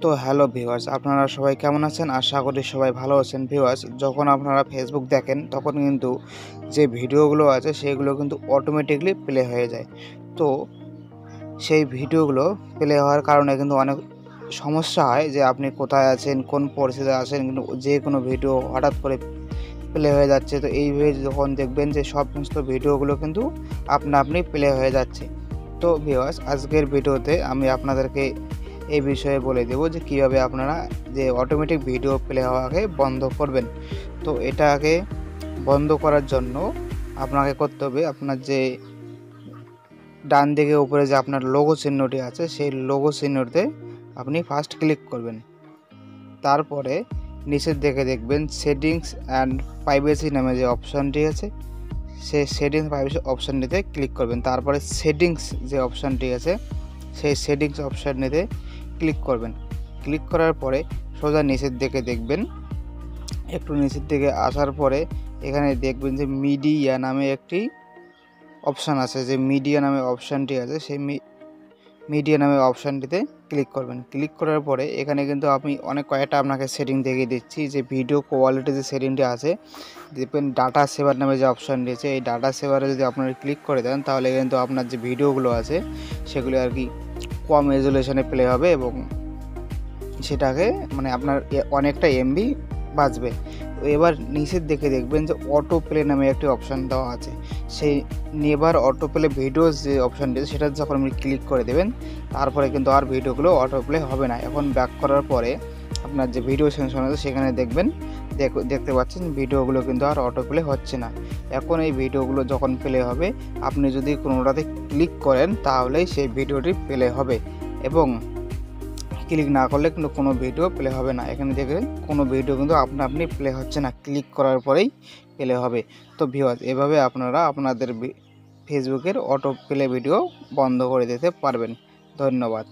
তো hello viewers, আপনারা সবাই কেমন আছেন? আশা করি সবাই ভালো আছেন। ভিউয়ার্স, যখন আপনারা ফেসবুক দেখেন তখন কিন্তু যে ভিডিওগুলো আছে সেগুলো কিন্তু অটোমেটিকলি প্লে হয়ে যায়। তো সেই ভিডিওগুলো প্লে হওয়ার কারণে কিন্তু অনেক সমস্যা হয় যে আপনি কোথায় আছেন, কোন পরিস্থিতিতে আছেন, কিন্তু যে কোনো ভিডিও হঠাৎ করে প্লে হয়ে যাচ্ছে। তো এইভাবে যখন দেখবেন যে সমস্ত ভিডিওগুলো কিন্তু আপনা আপনি প্লে হয়ে যাচ্ছে। তো ভিউয়ার্স, আজকের ভিডিওতে আমি আপনাদেরকে এই বিষয়ে বলে দেব যে কিভাবে আপনারা যে অটোমেটিক ভিডিও প্লে হওয়াকে বন্ধ করবেন। তো এটাকে বন্ধ করার জন্য আপনাকে করতে হবে, আপনার যে ডান দিকে উপরে যে আপনার লোগো চিহ্নটি আছে সেই লোগো চিহ্নতে আপনি ফার্স্ট ক্লিক করবেন। তারপরে নিচের দিকে দেখবেন সেটিংস অ্যান্ড প্রাইভেসি নামে যে অপশানটি আছে সেই সেটিংস প্রাইভেসি অপশানটিতে ক্লিক করবেন। তারপরে সেটিংস যে অপশানটি আছে সেই সেটিংস অপশানটিতে ক্লিক করবেন। ক্লিক করার পরে সোজা নিচের দিকে দেখবেন, একটু নিচের দিকে আসার পরে এখানে দেখবেন যে মিডিয়া নামে একটি অপশান আছে। যে মিডিয়া নামে অপশানটি আছে সেই মিডিয়া নামে অপশানটিতে ক্লিক করবেন। ক্লিক করার পরে এখানে কিন্তু আমি কয়েকটা আপনাকে সেটিং দেখিয়ে দিচ্ছি। যে ভিডিও কোয়ালিটি যে সেটিংটি আছে, দেখবেন ডাটা সেভার নামে যে অপশানটি আছে, এই ডাটা সেভারে যদি আপনারা ক্লিক করে দেন তাহলে কিন্তু আপনার যে ভিডিওগুলো আছে সেগুলি আর কি কম রেজুলেশনে প্লে হবে এবং সেটাকে আপনার অনেকটা এমবি বাঁচবে। তো এবার নিচের দিকে দেখবেন যে অটো প্লে নামে একটি অপশান দেওয়া আছে। সেই নেভার অটো প্লে ভিডিওস যে অপশানটি আছে সেটা যখন আপনি ক্লিক করে দেবেন তারপরে কিন্তু আর ভিডিওগুলো অটো প্লে হবে না। এখন ব্যাক করার পরে আপনার যে ভিডিও সেকশন আছে সেখানে দেখবেন, দেখতে পাচ্ছেন ভিডিওগুলো কিন্তু আর অটো প্লে হচ্ছে না। এখন এই ভিডিওগুলো যখন প্লে হবে আপনি যদি কোনোটাতে ক্লিক করেন তাহলেই সেই ভিডিওটি প্লে হবে এবং ক্লিক না করলে কিন্তু কোনো ভিডিও প্লে হবে না। এখানে দেখবেন কোনো ভিডিও কিন্তু আপনি প্লে হচ্ছে না, ক্লিক করার পরেই প্লে হবে। তো ভিউয়ার্স, এভাবে আপনারা আপনাদের ফেসবুকের অটো প্লে ভিডিও বন্ধ করে দিতে পারবেন। ধন্যবাদ।